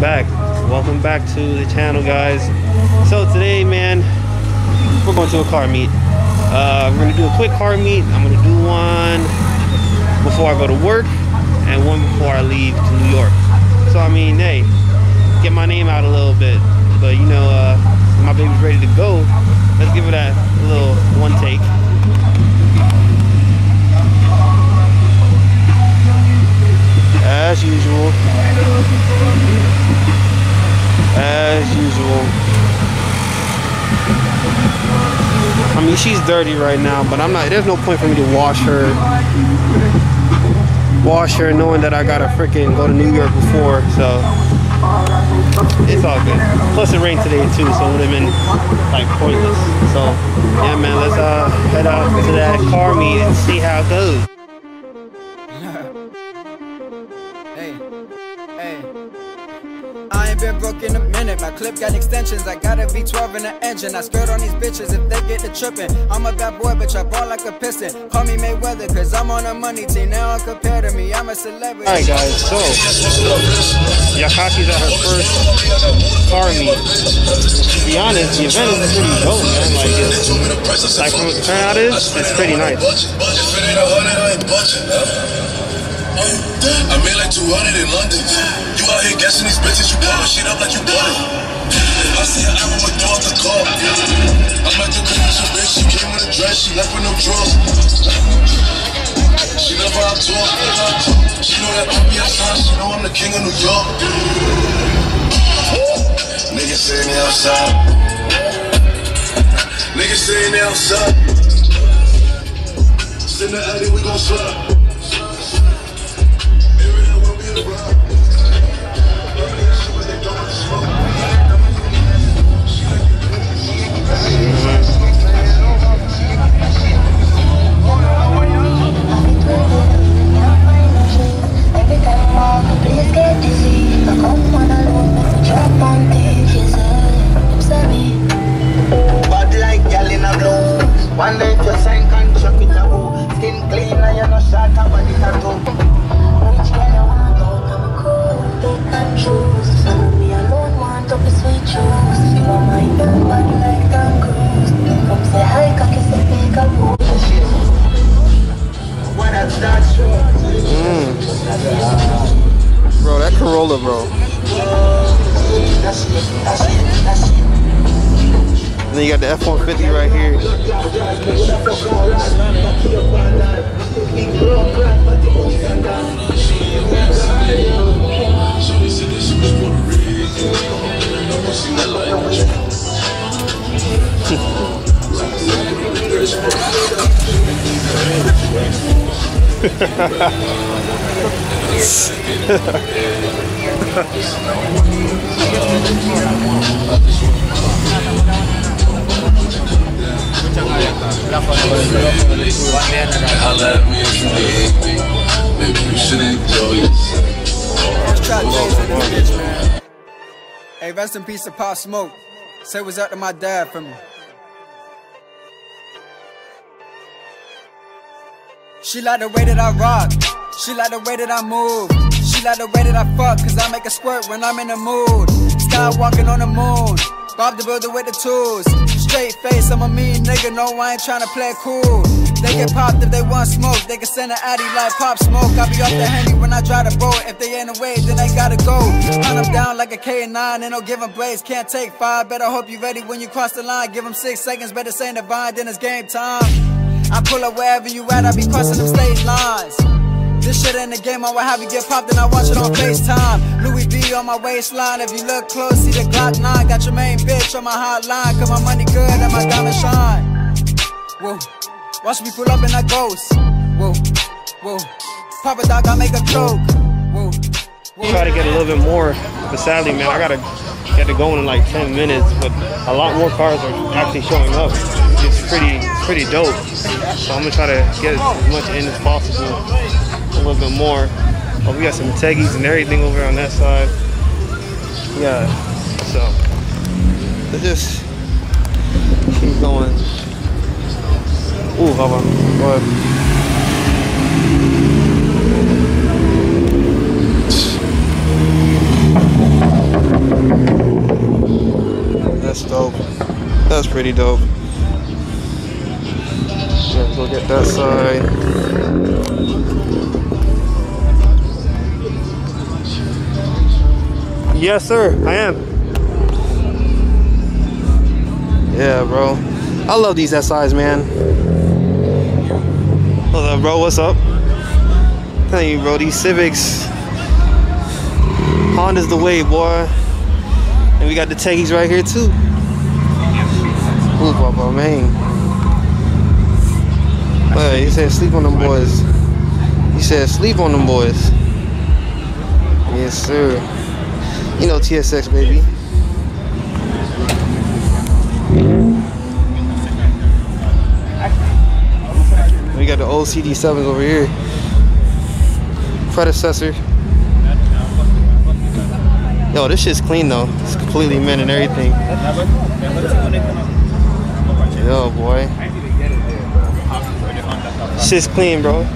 welcome back to the channel, guys. So today, man, we're going to a car meet. We're gonna do a quick car meet. I'm gonna do one before I go to work and one before I leave to New York. So I mean, hey, get my name out a little bit. But you know, my baby's ready to go. Let's give it that little one take. As usual. As usual. I mean, she's dirty right now, but I'm not. There's no point for me to wash her knowing that I gotta freaking go to New York before. So it's all good. Plus it rained today too, so it would have been like pointless. So yeah, man, let's head out to that car meet and see how it goes. I ain't been broke in a minute, my clip got extensions, I got a V12 in the engine, I skirt on these bitches if they get the tripping. I'm a bad boy, bitch, I ball like a piston. Call me Mayweather, cause I'm on a money team, they don't compare to me, I'm a celebrity. Alright guys, so Yakashi's at her first car meet. To be honest, the event is pretty dope, man. Like from what the turnout is, it's pretty nice. I made like 200 in London. You out here guessing these bitches, you blowing shit up like you bought it. I see her out with my door off the car. I'm at the commercial bitch, she came with a dress, she left with no drawers. She never out talk. She know that I'm outside, she know I'm the king of New York. Niggas saying they outside. Niggas saying they outside. Send the alley, we gon' slide. One day you sign contract with a who. Skin clean and you no shot a body tattoo. Which girl you want out? I'm a cool, pick and choose. So me alone want up a sweet juice. You want my body like Tom Cruise. Come say hi, cocky, say pick a boo. What that's that show? Bro, that Corolla, bro. That's it. And then you got the F-150 right here. Hey, rest in peace to Pop Smoke. Say what's up to my dad for me. She like the way that I rock. She like the way that I move. She like the way that I fuck, cause I make a squirt when I'm in the mood. Sky walking on the moon. Bob the builder with the tools. Straight face, I'm a mean nigga, no I ain't tryna play cool. They get popped if they want smoke, they can send an addy like Pop Smoke. I be off the Henny when I drive the boat, if they ain't away then they gotta go. Hunt them down like a K9, ain't no giving blades, can't take 5. Better hope you ready when you cross the line, give them 6 seconds, better say the vine, then it's game time. I pull up wherever you at, I be crossing them state lines. This shit ain't a game, I will have you get popped and I watch it on FaceTime. Louis V on my waistline, if you look close, see the Glock 9. Got your main bitch on my hotline, cause my money good and my diamond shine. Whoa, watch me pull up in that ghost. Whoa, whoa, Papa Doc, I make a joke. Whoa, whoa. Try to get a little bit more, but sadly, man, I gotta get it going in like 10 minutes, but a lot more cars are actually showing up. It's pretty dope. So I'm gonna try to get as much in as possible, a little bit more. Oh, we got some Teggies and everything over on that side. Yeah, so let's just keep going. Ooh, hold on. Go ahead. That's dope. That's pretty dope. Yeah, go get that side. Yes, sir, I am. Yeah, bro. I love these SIs, man. What's up, bro? What's up? I'm telling you, bro, these Civics, Honda's the way, boy. And we got the Techies right here, too. Ooh, Papa, man. Well, he said sleep on them boys. He said sleep on them boys. Yes, sir. You know TSX, baby. We got the old CD7s over here. Predecessor. Yo, this shit's clean though. It's completely mint and everything. Yo, boy. Shit's clean, bro.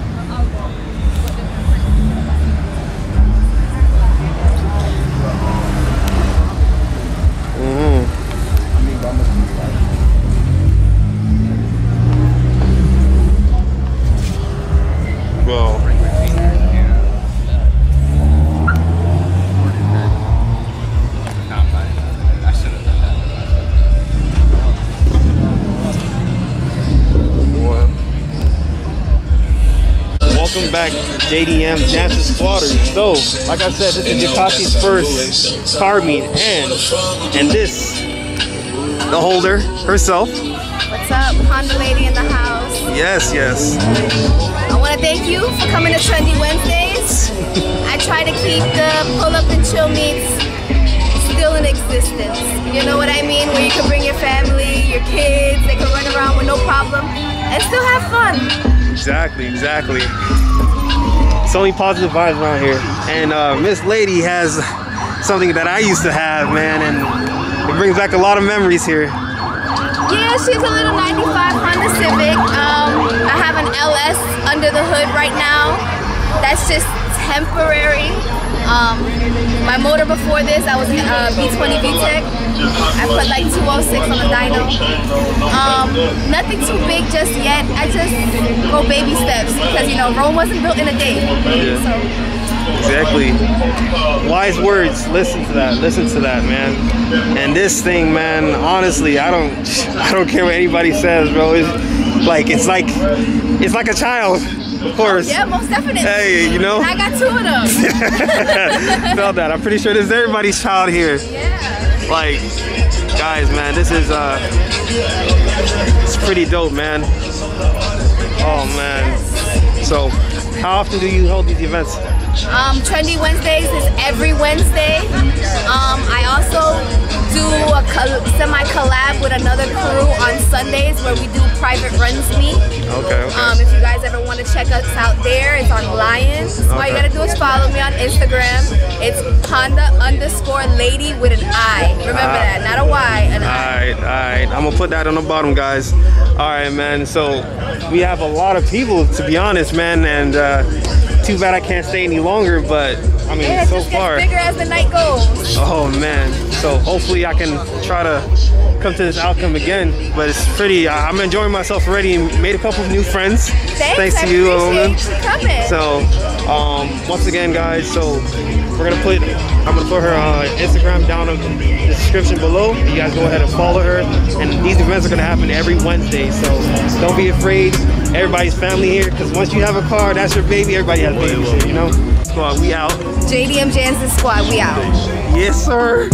Welcome back, JDM Jamzter Squatters. So, like I said, this is Yakashi's first car meet, and this, the holder herself. What's up, Honda lady in the house? Yes, yes. I want to thank you for coming to Trendy Wednesdays. I try to keep the pull-up and chill meets still in existence. You know what I mean? Where you can bring your family, your kids, they can run around with no problem and still have fun. Exactly, exactly. It's only positive vibes around here. And Miss Lady has something that I used to have, man, and it brings back a lot of memories here. Yeah, she's a little 95 Honda Civic. I have an LS under the hood right now. That's just temporary. My motor before this, I was V20 VTEC. I put like 206 on the dyno. Nothing too big just yet. I just go baby steps because, you know, Rome wasn't built in a day. Yeah. So. Exactly. Wise words. Listen to that, man. And this thing, man, honestly, I don't care what anybody says, bro. It's like a child. Of course. Yeah, most definitely. Hey, you know. And I got 2 of them. Felt that. I'm pretty sure this is everybody's child here. Yeah. Like, guys, man, this is it's pretty dope, man. Oh man. So, how often do you hold these events? Trendy Wednesdays is every Wednesday. I also do a semi-collab with another crew on Sundays where we do private runs meet. Okay. If you guys ever want to check us out there, it's on Lions. Okay. All you gotta do is follow me on Instagram. It's Honda_lady with an I. Remember that, not a Y, an I. Alright. I'm gonna put that on the bottom, guys. Alright, man. So we have a lot of people, to be honest, man, and too bad I can't stay any longer, but I mean, yeah, so just far. Gets bigger as the night goes. Oh man. So hopefully I can try to come to this outcome again. But it's pretty. I'm enjoying myself already. Made a couple of new friends. Thanks to you, woman. Coming. So once again, guys. So I'm gonna put her Instagram down in the description below. You guys go ahead and follow her. And these events are gonna happen every Wednesday. So don't be afraid. Everybody's family here. Because once you have a car, that's your baby. Everybody has babies here, you know. Squad, we out. JDM Jamzter Squad, we out. Yes, sir.